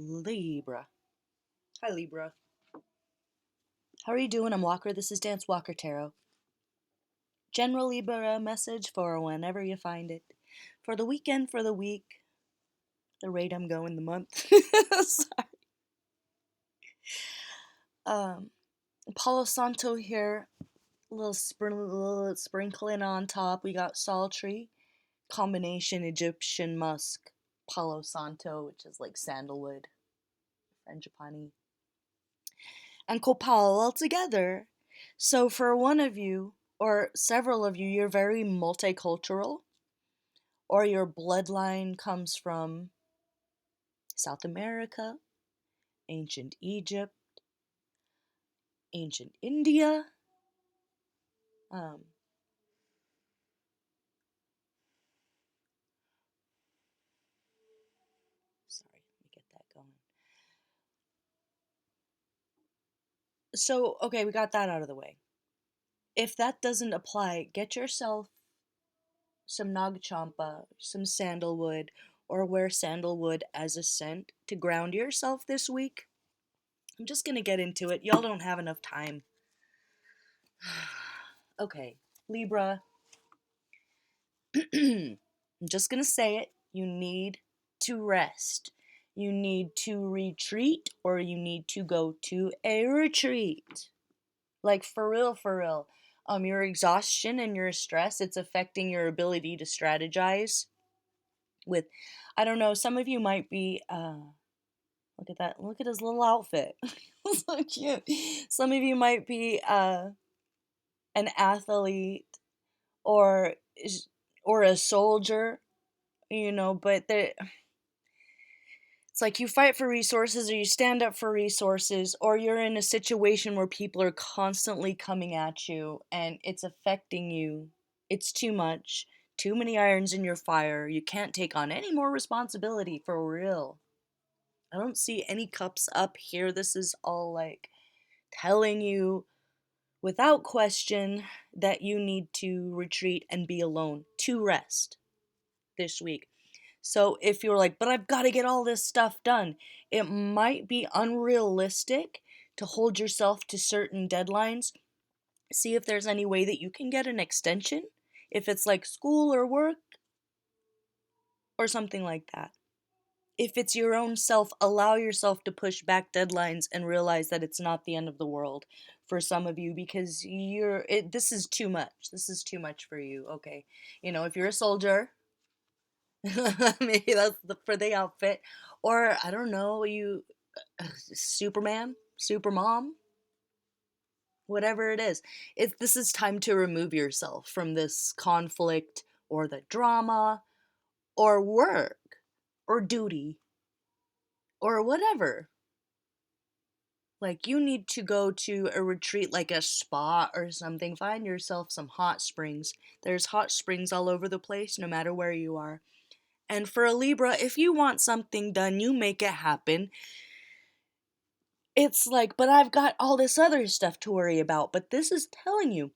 Libra. Hi, Libra. How are you doing? I'm Walker. This is Dance Walker Tarot. General Libra message for whenever you find it. For the weekend, for the week, the rate I'm going the month. Sorry. Um, Palo Santo here. Little sprinkling on top. We got sultry, combination Egyptian musk, Palo Santo, which is like sandalwood, frangipani, and copal all together. So for one of you, or several of you, you're very multicultural, or your bloodline comes from South America, ancient Egypt, ancient India. Um, Sorry, let me get that going. So, okay, we got that out of the way. If that doesn't apply, get yourself some Nag Champa, some sandalwood, or wear sandalwood as a scent to ground yourself this week. I'm just gonna get into it. Y'all don't have enough time. Okay, Libra. I'm just gonna say it. You need to rest. You need to retreat, or you need to go to a retreat. Like for real, for real. Your exhaustion and your stress, it's affecting your ability to strategize with, I don't know, some of you might be, look at that, look at his little outfit. So cute. Some of you might be, an athlete or or a soldier, but it's like you fight for resources or you stand up for resources, or you're in a situation where people are constantly coming at you and it's affecting you. It's too much. Too many irons in your fire. You can't take on any more responsibility for real. I don't see any cups up here. This is all like telling you without question that you need to retreat and be alone to rest this week. So if you're like, but I've got to get all this stuff done, it might be unrealistic to hold yourself to certain deadlines. See if there's any way that you can get an extension, if it's like school or work or something like that. If it's your own self, allow yourself to push back deadlines and realize that it's not the end of the world for some of you, because this is too much. This is too much for you. Okay. If you're a soldier, maybe that's for the outfit. Or I don't know, you Superman, Supermom, whatever it is. This is time to remove yourself from this conflict or the drama or work or duty or whatever. Like you need to go to a retreat like a spa or something. Find yourself some hot springs. There's hot springs all over the place, no matter where you are. And for a Libra, if you want something done, you make it happen. It's like, but I've got all this other stuff to worry about. But this is telling you,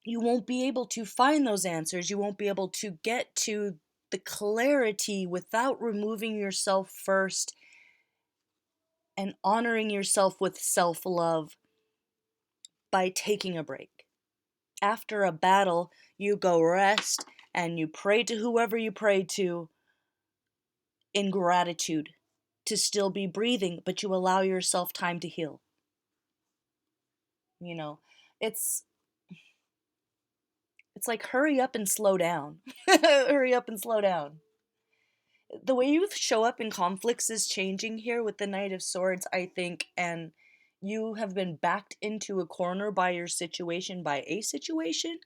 you won't be able to find those answers. You won't be able to get to the clarity without removing yourself first and honoring yourself with self love by taking a break. After a battle, you go rest and you pray to whoever you pray to in gratitude to still be breathing, but you allow yourself time to heal. You know, it's it's like hurry up and slow down. Hurry up and slow down. The way you show up in conflicts is changing here with the Knight of Swords, I think, and you have been backed into a corner by your situation, by a situation.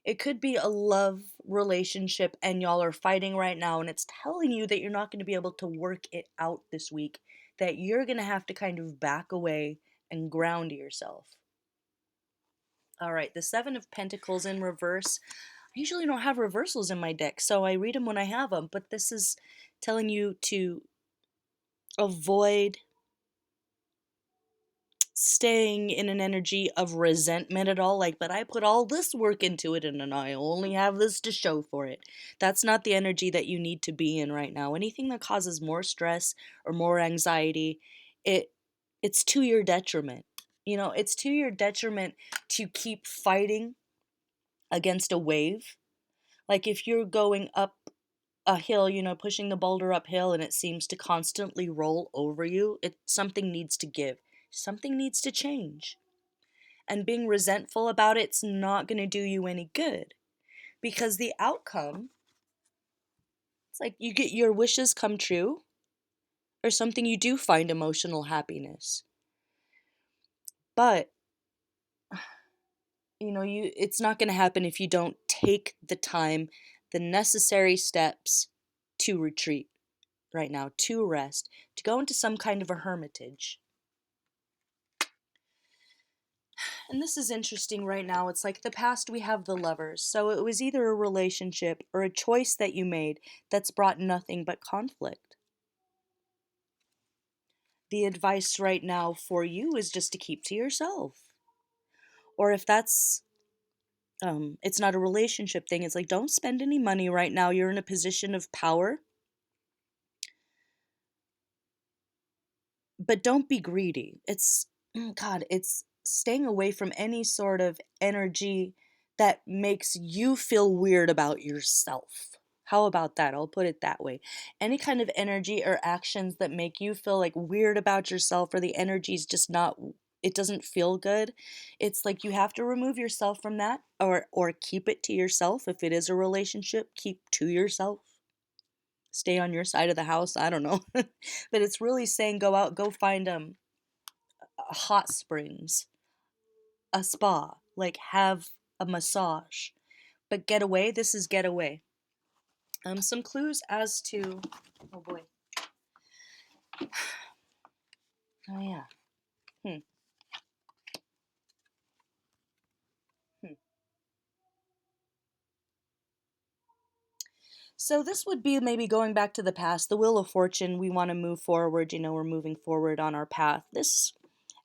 It could be a love relationship and y'all are fighting right now, and it's telling you that you're not going to be able to work it out this week, that you're going to have to kind of back away and ground yourself. All right, the Seven of Pentacles in reverse. I usually don't have reversals in my deck, so I read them when I have them, but this is telling you to avoid staying in an energy of resentment at all, like, but I put all this work into it and then I only have this to show for it. That's not the energy that you need to be in right now. Anything that causes more stress or more anxiety, it it's to your detriment. It's to your detriment to keep fighting against a wave. Like if you're going up a hill, pushing the boulder uphill and it seems to constantly roll over you, something needs to give. Something needs to change. And being resentful about it's not going to do you any good because the outcome, it's like you get your wishes come true or something, you do find emotional happiness. But it's not going to happen if you don't take the time, the necessary steps to retreat right now, to rest, to go into some kind of a hermitage. And this is interesting right now. It's like the past, we have the Lovers. So it was either a relationship or a choice that you made that's brought nothing but conflict. The advice right now for you is just to keep to yourself. Or if that's it's not a relationship thing, it's like don't spend any money right now. You're in a position of power. But don't be greedy. God, it's staying away from any sort of energy that makes you feel weird about yourself. How about that? I'll put it that way. Any kind of energy or actions that make you feel like weird about yourself, or the energy's just not, it doesn't feel good. It's like you have to remove yourself from that, or keep it to yourself. If it is a relationship, keep to yourself. Stay on your side of the house. I don't know. But it's really saying go out, go find hot springs, a spa, like have a massage. But get away, this is get away. Some clues as to, oh boy. Oh yeah. Hmm. Hmm. So this would be maybe going back to the past, the Wheel of Fortune. We want to move forward, we're moving forward on our path. This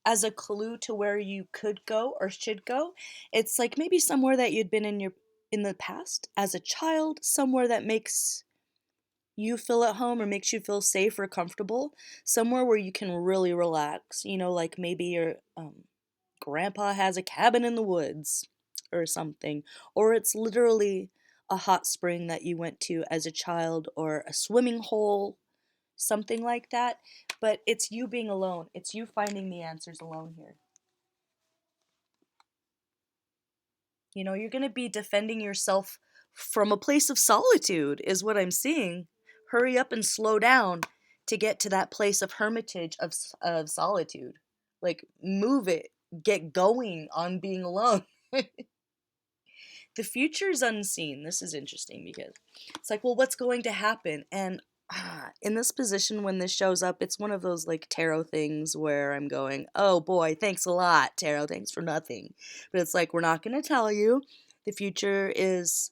as a clue to where you could go or should go. It's like maybe somewhere that you'd been in the past as a child, somewhere that makes you feel at home or makes you feel safe or comfortable, somewhere where you can really relax. Like maybe your grandpa has a cabin in the woods or something, or it's literally a hot spring that you went to as a child, or a swimming hole, something like that. But it's you being alone, it's you finding the answers alone here. You're going to be defending yourself from a place of solitude, is what I'm seeing. Hurry up and slow down to get to that place of hermitage, of solitude. Like, move it. Get going on being alone. The future's unseen. This is interesting because it's like, well, what's going to happen? And in this position, when this shows up, it's one of those like tarot things where I'm going, oh boy, thanks a lot, tarot, thanks for nothing. But it's like, we're not going to tell you. The future is,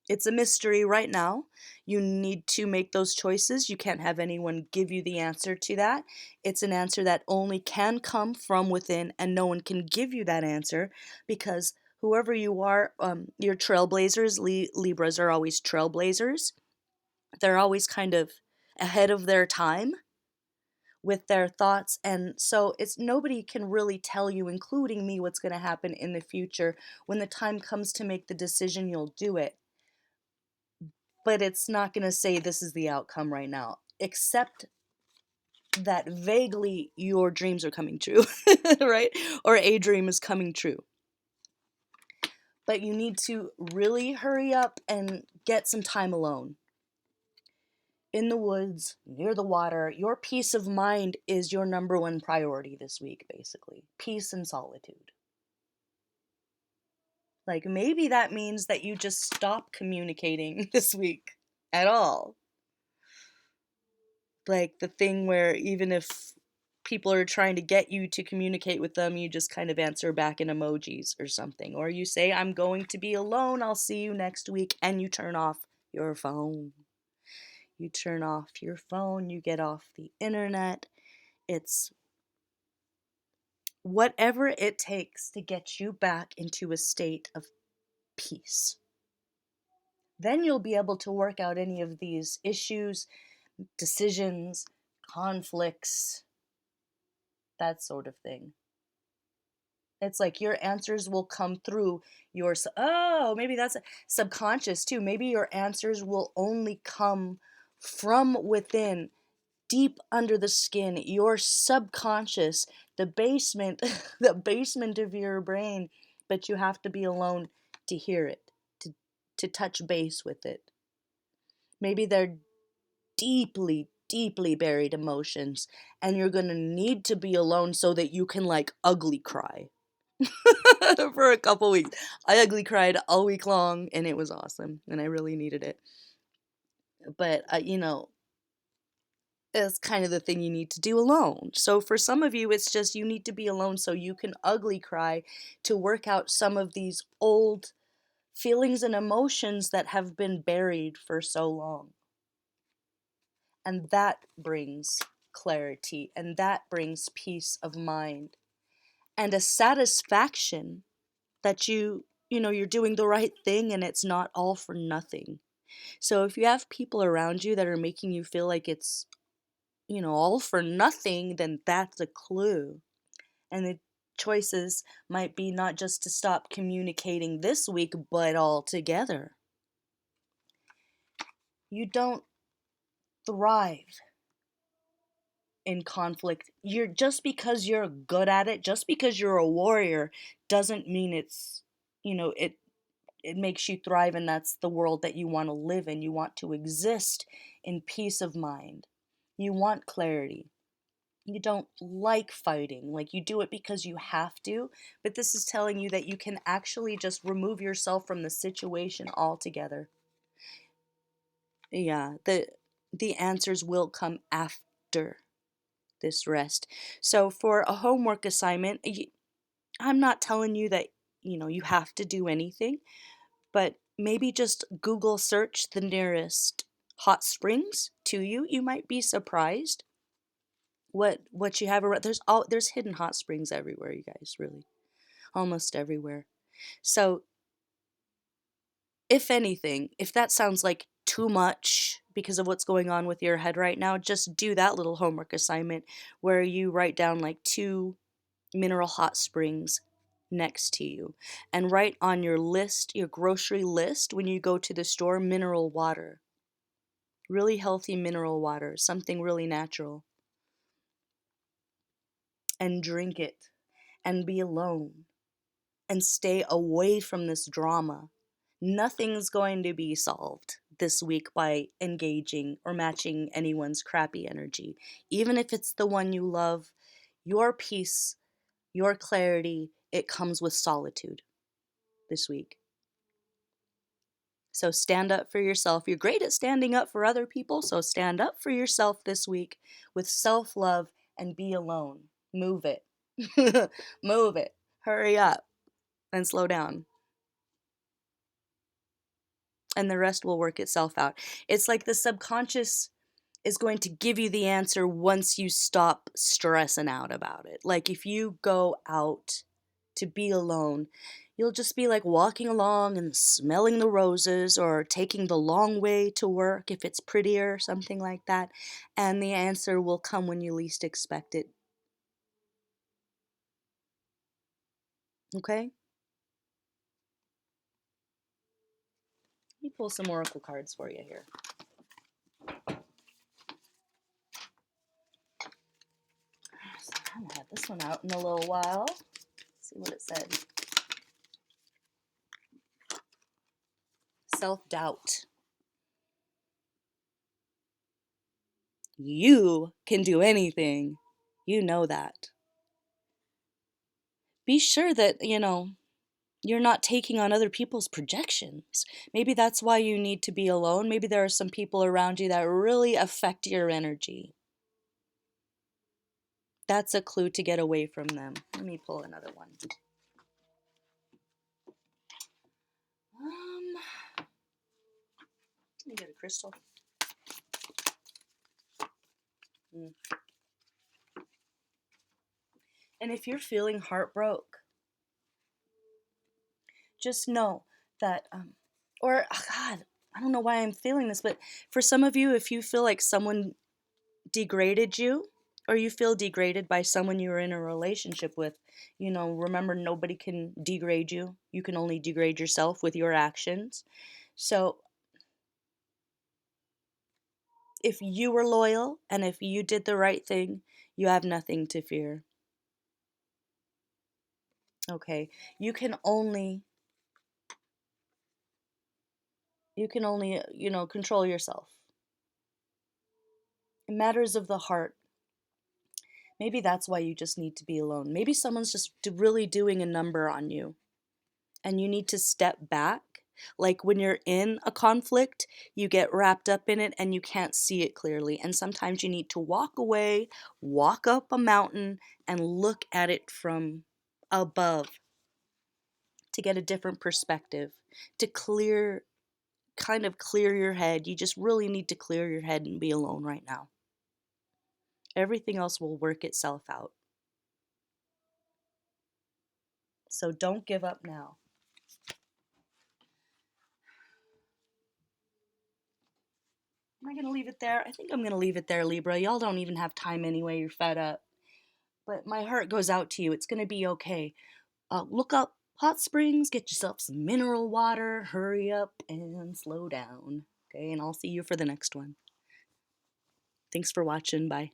it's a mystery right now. You need to make those choices. You can't have anyone give you the answer to that. It's an answer that only can come from within, and no one can give you that answer because whoever you are, you're trailblazers. Libras are always trailblazers. They're always kind of ahead of their time with their thoughts, and so it's nobody can really tell you, including me, what's going to happen in the future. When the time comes to make the decision, you'll do it, but it's not going to say this is the outcome right now, except that vaguely your dreams are coming true. Right? Or a dream is coming true. But you need to really hurry up and get some time alone in the woods, near the water. Your peace of mind is your number one priority this week, basically. Peace and solitude. Like, maybe that means that you just stop communicating this week at all. Like, the thing where even if people are trying to get you to communicate with them, you just kind of answer back in emojis or something. Or you say, I'm going to be alone, I'll see you next week, and you turn off your phone. You get off the internet. It's whatever it takes to get you back into a state of peace. Then you'll be able to work out any of these issues, decisions, conflicts, that sort of thing. It's like your answers will come through your, oh, maybe that's subconscious too. Maybe your answers will only come from within, deep under the skin, your subconscious, the basement, the basement of your brain, but you have to be alone to hear it, to touch base with it. Maybe they're deeply, deeply buried emotions, and you're gonna need to be alone so that you can like ugly cry. For a couple weeks. I ugly cried all week long, and it was awesome, and I really needed it. But, it's kind of the thing you need to do alone. So for some of you, it's just you need to be alone so you can ugly cry to work out some of these old feelings and emotions that have been buried for so long. And that brings clarity, and that brings peace of mind, and a satisfaction that you're doing the right thing and it's not all for nothing. So if you have people around you that are making you feel like it's, all for nothing, then that's a clue. And the choices might be not just to stop communicating this week, but altogether. You don't thrive in conflict. You're just because you're good at it, just because you're a warrior, doesn't mean it's, it makes you thrive, and that's the world that you want to live in. You want to exist in peace of mind. You want clarity. You don't like fighting. Like, you do it because you have to, but this is telling you that you can actually just remove yourself from the situation altogether. Yeah, the answers will come after this rest. So for a homework assignment, I'm not telling you that, you have to do anything, but maybe just Google search the nearest hot springs to you. You might be surprised what you have around. There's hidden hot springs everywhere, you guys, really. Almost everywhere. So, if anything, if that sounds like too much because of what's going on with your head right now, just do that little homework assignment where you write down like 2 mineral hot springs next to you, and write on your list, your grocery list, when you go to the store, mineral water. Really healthy mineral water, something really natural. And drink it, and be alone, and stay away from this drama. Nothing's going to be solved this week by engaging or matching anyone's crappy energy. Even if it's the one you love, your peace, your clarity, it comes with solitude this week. So stand up for yourself. You're great at standing up for other people, so stand up for yourself this week with self-love and be alone. Move it. Move it. Hurry up and slow down. And the rest will work itself out. It's like the subconscious is going to give you the answer once you stop stressing out about it. Like, if you go out to be alone, you'll just be like walking along and smelling the roses, or taking the long way to work if it's prettier, something like that. And the answer will come when you least expect it. Okay? Let me pull some oracle cards for you here. I haven't had this one out in a little while. Let's see what it said. Self-doubt. You can do anything. You know that. Be sure that, you're not taking on other people's projections. Maybe that's why you need to be alone. Maybe there are some people around you that really affect your energy. That's a clue to get away from them. Let me pull another one. Let me get a crystal. And if you're feeling heartbroken, just know that, or God, I don't know why I'm feeling this, but for some of you, if you feel like someone degraded you, or you feel degraded by someone you were in a relationship with, remember, nobody can degrade you. You can only degrade yourself with your actions. So if you were loyal and if you did the right thing, you have nothing to fear. Okay. You can only control yourself. In matters of the heart, maybe that's why you just need to be alone. Maybe someone's just really doing a number on you and you need to step back. Like when you're in a conflict, you get wrapped up in it and you can't see it clearly. And sometimes you need to walk away, walk up a mountain, and look at it from above to get a different perspective, to kind of clear your head. You just really need to clear your head and be alone right now. Everything else will work itself out. So don't give up now. Am I going to leave it there? I think I'm going to leave it there, Libra. Y'all don't even have time anyway. You're fed up. But my heart goes out to you. It's going to be okay. Look up hot springs, get yourself some mineral water, hurry up and slow down. Okay, and I'll see you for the next one. Thanks for watching. Bye.